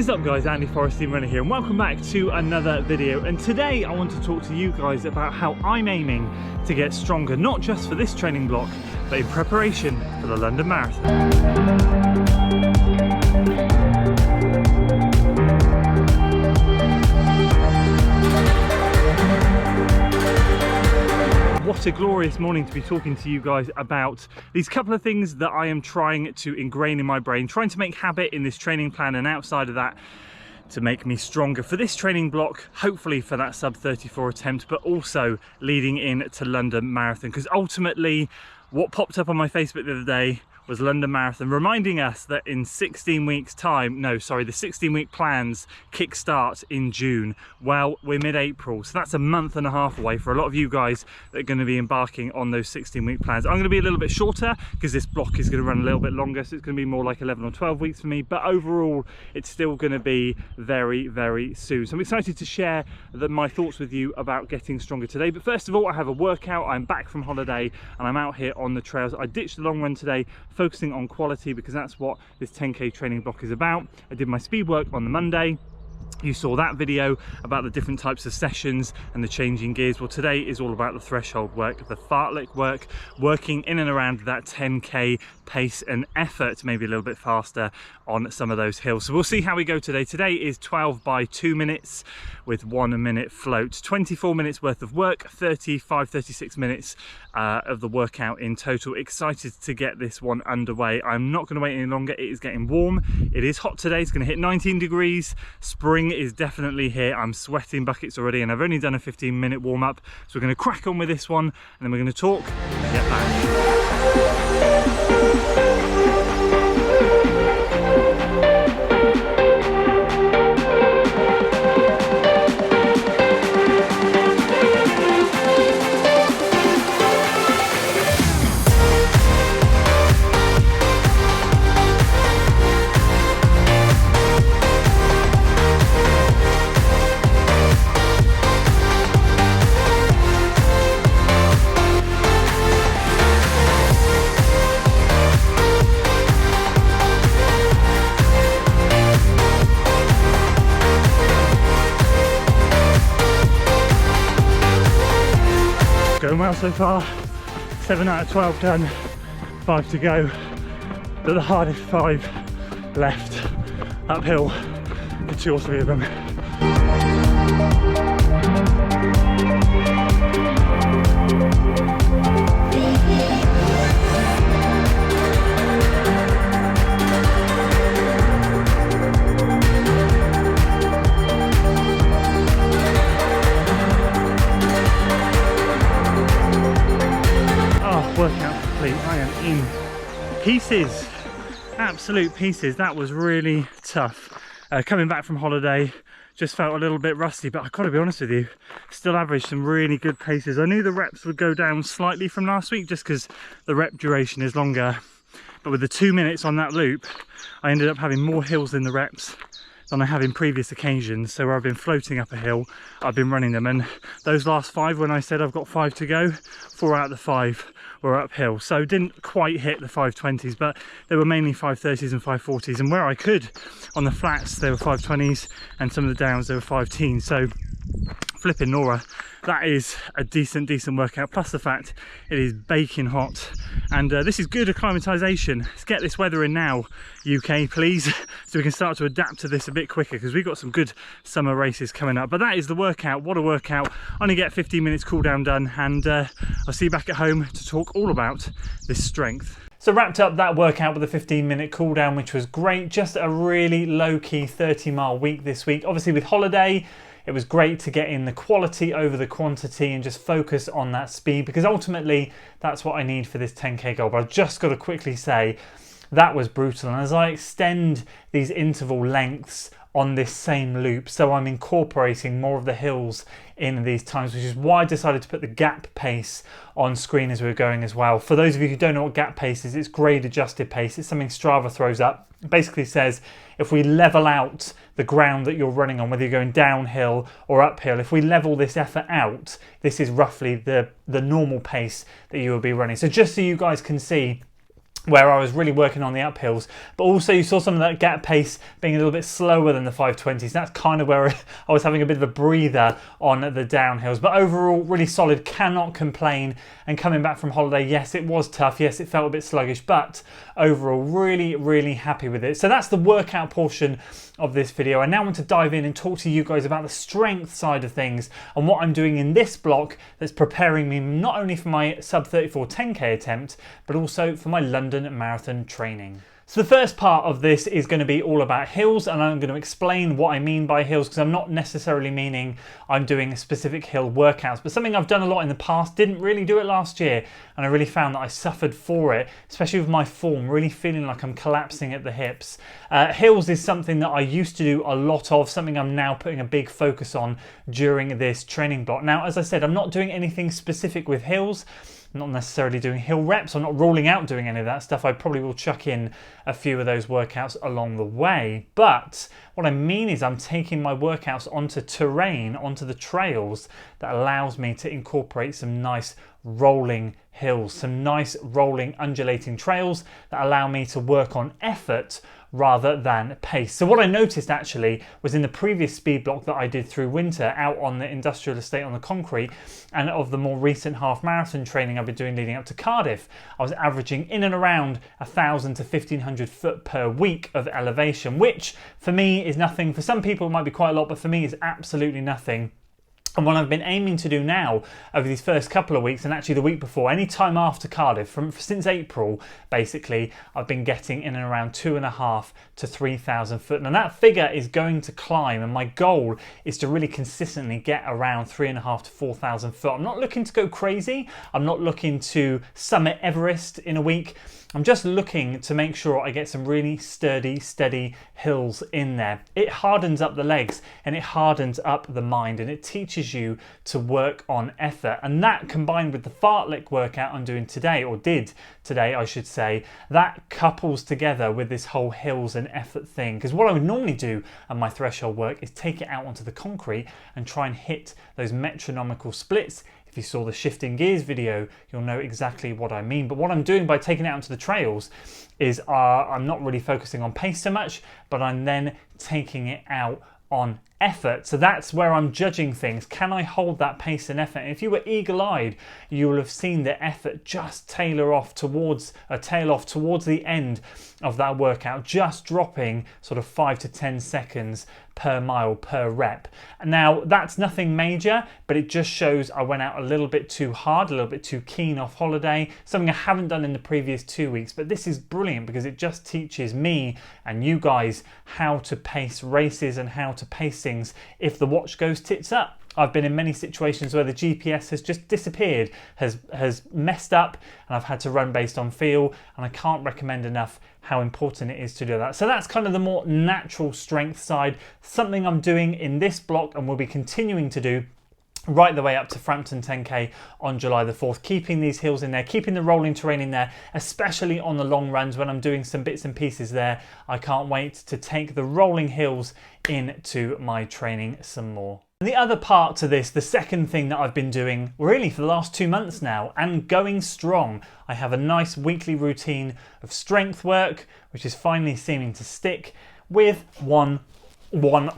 What is up guys, Andy Forrest Team Runner here and welcome back to another video. And today I want to talk to you guys about how I'm aiming to get stronger, not just for this training block, but in preparation for the London Marathon. What a glorious morning to be talking to you guys about these couple of things that I am trying to ingrain in my brain, trying to make habit in this training plan, and outside of that to make me stronger for this training block, hopefully for that sub 34 attempt, but also leading in to London Marathon. Because ultimately what popped up on my Facebook the other day was London Marathon, reminding us that in 16 weeks time, the 16-week plans kick start in June. Well, we're mid-April, so that's a month and a half away for a lot of you guys that are going to be embarking on those 16-week plans. I'm going to be a little bit shorter because this block is going to run a little bit longer, so it's going to be more like 11 or 12 weeks for me, but overall it's still going to be very, very soon. So I'm excited to share my thoughts with you about getting stronger today. But first of all, I have a workout. I'm back from holiday and I'm out here on the trails. I ditched the long run today, focusing on quality because that's what this 10k training block is about. I did my speed work on the Monday. You saw that video about the different types of sessions and the changing gears. Well, today is all about the threshold work, the fartlek work, working in and around that 10k pace and effort, maybe a little bit faster on some of those hills. So we'll see how we go today. Today is 12 by 2 minutes with 1 minute float, 24 minutes worth of work, 36 minutes of the workout in total. Excited to get this one underway. I'm not going to wait any longer. It is getting warm. It is hot today. It's going to hit 19 degrees. Spring is definitely here. I'm sweating buckets already and I've only done a 15-minute warm-up. So we're going to crack on with this one and then we're going to talk and get back. Going well so far, 7 out of 12 done, 5 to go, but the hardest 5 left, uphill for 2 or 3 of them. Workout complete. I am in pieces, absolute pieces. That was really tough. Coming back from holiday, just felt a little bit rusty, but I've got to be honest with you, still averaged some really good paces. I knew the reps would go down slightly from last week just because the rep duration is longer, but with the 2 minutes on that loop, I ended up having more hills in the reps than I have in previous occasions. So where I've been floating up a hill, I've been running them, and those last 5, when I said I've got 5 to go, 4 out of the 5 were uphill. So didn't quite hit the 520s, but they were mainly 530s and 540s, and where I could on the flats they were 520s, and some of the downs they were 510s. So flipping Nora, that is a decent workout, plus the fact it is baking hot, and this is good acclimatization. Let's get this weather in now, UK, please, so we can start to adapt to this a bit quicker, because we've got some good summer races coming up. But that is the workout. What a workout. Only get 15 minutes cool down done, and I'll see you back at home to talk all about this strength. So wrapped up that workout with a 15-minute cool down, which was great. Just a really low-key 30-mile week this week. Obviously with holiday, it was great to get in the quality over the quantity and just focus on that speed, because ultimately that's what I need for this 10k goal. But I've just got to quickly say that was brutal. And as I extend these interval lengths on this same loop, so I'm incorporating more of the hills in these times, which is why I decided to put the gap pace on screen as we were going as well. For those of you who don't know what gap pace is, it's grade adjusted pace. It's something Strava throws up. It basically says if we level out the ground that you're running on, whether you're going downhill or uphill, if we level this effort out, this is roughly the normal pace that you will be running. So just so you guys can see where I was really working on the uphills, but also you saw some of that gap pace being a little bit slower than the 520s. That's kind of where I was having a bit of a breather on the downhills, but overall really solid, cannot complain. And coming back from holiday, yes, it was tough, yes, it felt a bit sluggish, but overall really happy with it. So that's the workout portion of this video. I now want to dive in and talk to you guys about the strength side of things and what I'm doing in this block that's preparing me not only for my sub 34 10k attempt, but also for my London Marathon training. So the first part of this is going to be all about hills, and I'm going to explain what I mean by hills, because I'm not necessarily meaning I'm doing specific hill workouts, but something I've done a lot in the past, didn't really do it last year, and I really found that I suffered for it, especially with my form, really feeling like I'm collapsing at the hips. Hills is something that I used to do a lot of, something I'm now putting a big focus on during this training block. Now, as I said, I'm not doing anything specific with hills. I'm not necessarily doing hill reps. I'm not ruling out doing any of that stuff. I probably will chuck in a few of those workouts along the way. But what I mean is I'm taking my workouts onto terrain, onto the trails that allows me to incorporate some nice rolling hills, some nice rolling undulating trails that allow me to work on effort rather than pace. So what I noticed actually was in the previous speed block that I did through winter out on the industrial estate on the concrete, and of the more recent half marathon training I've been doing leading up to Cardiff, I was averaging in and around 1,000 to 1,500 foot per week of elevation, which for me is nothing. For some people it might be quite a lot, but for me is absolutely nothing. And what I've been aiming to do now over these first couple of weeks, and actually the week before, any time after Cardiff, since April, basically, I've been getting in and around 2,500 to 3,000 foot. Now that figure is going to climb, and my goal is to really consistently get around 3,500 to 4,000 foot. I'm not looking to go crazy. I'm not looking to summit Everest in a week. I'm just looking to make sure I get some really sturdy, steady hills in there. It hardens up the legs and it hardens up the mind, and it teaches you to work on effort. And that, combined with the fartlek workout I'm doing today, or did today I should say, that couples together with this whole hills and effort thing. Because what I would normally do on my threshold work is take it out onto the concrete and try and hit those metronomical splits. If you saw the shifting gears video, you'll know exactly what I mean. But what I'm doing by taking it out onto the trails is I'm not really focusing on pace so much, but I'm then taking it out on effort. So that's where I'm judging things. Can I hold that pace and effort? And if you were eagle-eyed, you will have seen the effort just tail off towards the end of that workout, just dropping sort of 5 to 10 seconds per mile per rep. Now that's nothing major, but it just shows I went out a little bit too hard, a little bit too keen off holiday, something I haven't done in the previous 2 weeks. But this is brilliant because it just teaches me and you guys how to pace races and how to pace things if the watch goes tits up. I've been in many situations where the GPS has just disappeared, has messed up, and I've had to run based on feel, and I can't recommend enough how important it is to do that. So that's kind of the more natural strength side, something I'm doing in this block and will be continuing to do right the way up to Frampton 10k on July the 4th, keeping these hills in there, keeping the rolling terrain in there, especially on the long runs when I'm doing some bits and pieces there. I can't wait to take the rolling hills into my training some more. And the other part to this, the second thing that I've been doing really for the last 2 months now, and going strong, I have a nice weekly routine of strength work, which is finally seeming to stick, with one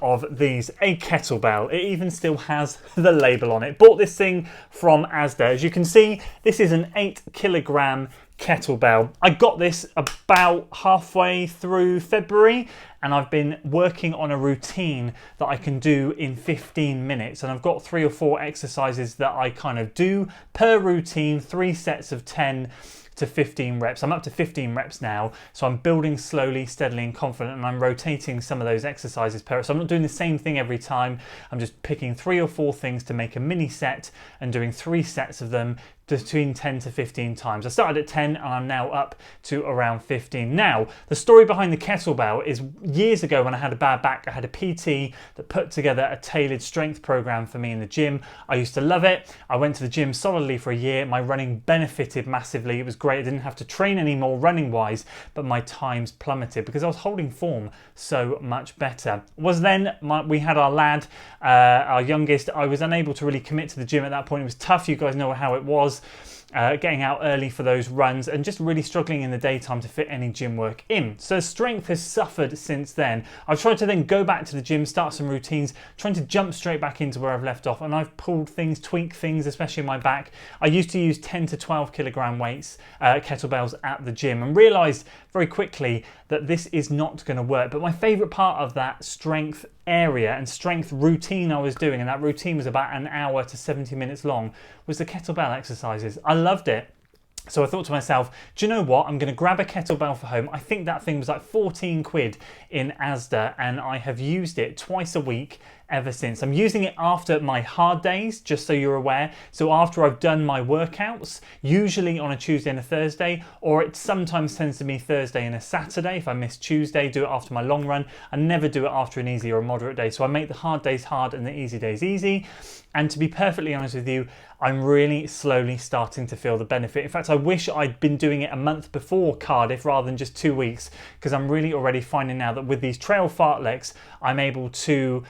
of these, a kettlebell. It even still has the label on it. Bought this thing from Asda. As you can see, this is an 8 kilogram kettlebell. I got this about halfway through February, and I've been working on a routine that I can do in 15 minutes. And I've got 3 or 4 exercises that I kind of do per routine, 3 sets of 10 to 15 reps. I'm up to 15 reps now, so I'm building slowly, steadily and confident, and I'm rotating some of those exercises per. So I'm not doing the same thing every time. I'm just picking 3 or 4 things to make a mini set and doing 3 sets of them between 10 to 15 times. I started at 10 and I'm now up to around 15. Now, the story behind the kettlebell is years ago when I had a bad back, I had a PT that put together a tailored strength program for me in the gym. I used to love it. I went to the gym solidly for a year. My running benefited massively. It was great. I didn't have to train anymore running wise, but my times plummeted because I was holding form so much better. We had our lad, our youngest. I was unable to really commit to the gym at that point. It was tough. You guys know how it was. getting out early for those runs and just really struggling in the daytime to fit any gym work in. So strength has suffered since then. I've tried to then go back to the gym, start some routines, trying to jump straight back into where I've left off, and I've pulled things, tweaked things, especially in my back. I used to use 10 to 12 kilogram weights, kettlebells at the gym, and realised very quickly that this is not going to work. But my favourite part of that strength area and strength routine I was doing, and that routine was about an hour to 70 minutes long, was the kettlebell exercises. I loved it. So I thought to myself, do you know what? I'm going to grab a kettlebell for home. I think that thing was like 14 quid in Asda, and I have used it twice a week ever since. I'm using it after my hard days, just so you're aware. So after I've done my workouts, usually on a Tuesday and a Thursday, or it sometimes tends to be Thursday and a Saturday. If I miss Tuesday, do it after my long run. I never do it after an easy or a moderate day. So I make the hard days hard and the easy days easy. And to be perfectly honest with you, I'm really slowly starting to feel the benefit. In fact, I wish I'd been doing it a month before Cardiff rather than just 2 weeks, because I'm really already finding now that with these trail fartleks, I'm able to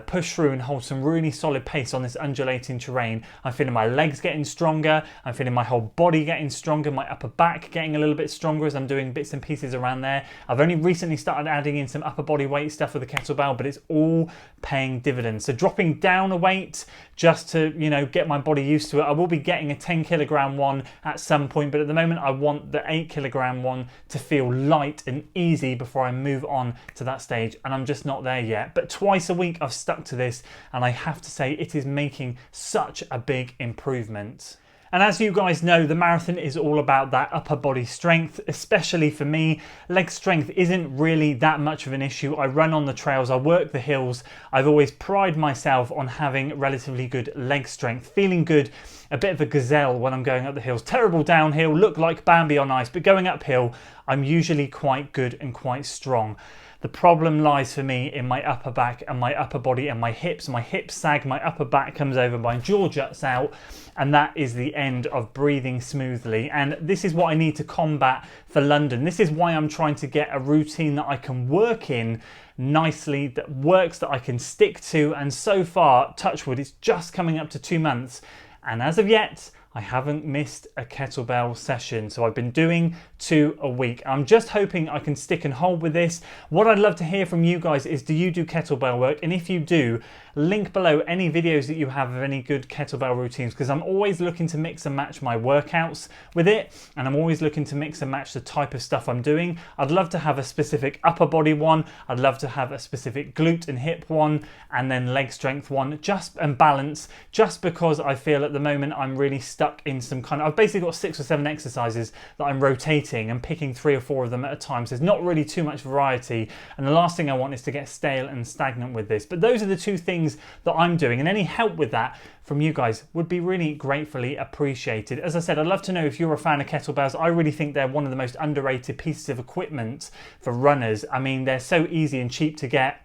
push through and hold some really solid pace on this undulating terrain. I'm feeling my legs getting stronger, I'm feeling my whole body getting stronger, my upper back getting a little bit stronger as I'm doing bits and pieces around there. I've only recently started adding in some upper body weight stuff with the kettlebell, but it's all paying dividends. So dropping down a weight just to, you know, get my body used to it. I will be getting a 10 kilogram one at some point, but at the moment I want the 8 kilogram one to feel light and easy before I move on to that stage, and I'm just not there yet. But twice a week I've stuck to this, and I have to say it is making such a big improvement. And as you guys know, the marathon is all about that upper body strength, especially for me. Leg strength isn't really that much of an issue. I run on the trails, I work the hills. I've always prided myself on having relatively good leg strength, feeling good, a bit of a gazelle when I'm going up the hills. Terrible downhill, look like Bambi on ice, but going uphill, I'm usually quite good and quite strong. The problem lies for me in my upper back and my upper body and my hips. My hips sag, my upper back comes over, my jaw juts out, and that is the end of breathing smoothly. And this is what I need to combat for London. This is why I'm trying to get a routine that I can work in nicely, that works, that I can stick to. And so far, touch wood, it's just coming up to 2 months. And as of yet, I haven't missed a kettlebell session. So I've been doing 2 a week. I'm just hoping I can stick and hold with this. What I'd love to hear from you guys is, do you do kettlebell work? And if you do, link below any videos that you have of any good kettlebell routines, because I'm always looking to mix and match my workouts with it, and I'm always looking to mix and match the type of stuff I'm doing. I'd love to have a specific upper body one, I'd love to have a specific glute and hip one, and then leg strength one, and balance, just because I feel at the moment I'm really stuck in some kind of, I've basically got 6 or 7 exercises that I'm rotating and picking 3 or 4 of them at a time, so there's not really too much variety, and the last thing I want is to get stale and stagnant with this. But those are the 2 things that I'm doing, and any help with that from you guys would be really gratefully appreciated. As I said, I'd love to know if you're a fan of kettlebells. I really think they're one of the most underrated pieces of equipment for runners. I mean, they're so easy and cheap to get,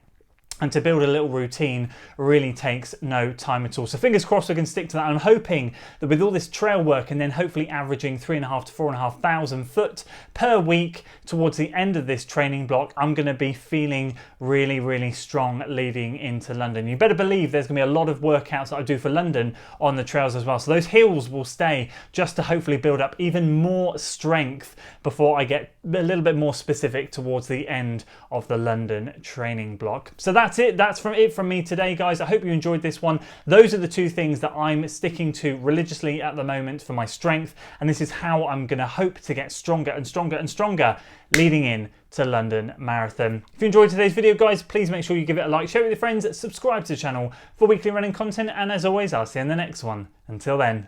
and to build a little routine really takes no time at all. So fingers crossed I can stick to that. I'm hoping that with all this trail work and then hopefully averaging 3,500 to 4,500 foot per week towards the end of this training block, I'm going to be feeling really, really strong leading into London. You better believe there's going to be a lot of workouts that I do for London on the trails as well. So those hills will stay just to hopefully build up even more strength before I get a little bit more specific towards the end of the London training block. So that's it. That's it from me today, guys. I hope you enjoyed this one. Those are the 2 things that I'm sticking to religiously at the moment for my strength, and this is how I'm going to hope to get stronger and stronger and stronger leading in to London Marathon. If you enjoyed today's video, guys, please make sure you give it a like, share it with your friends, subscribe to the channel for weekly running content, and as always, I'll see you in the next one. Until then.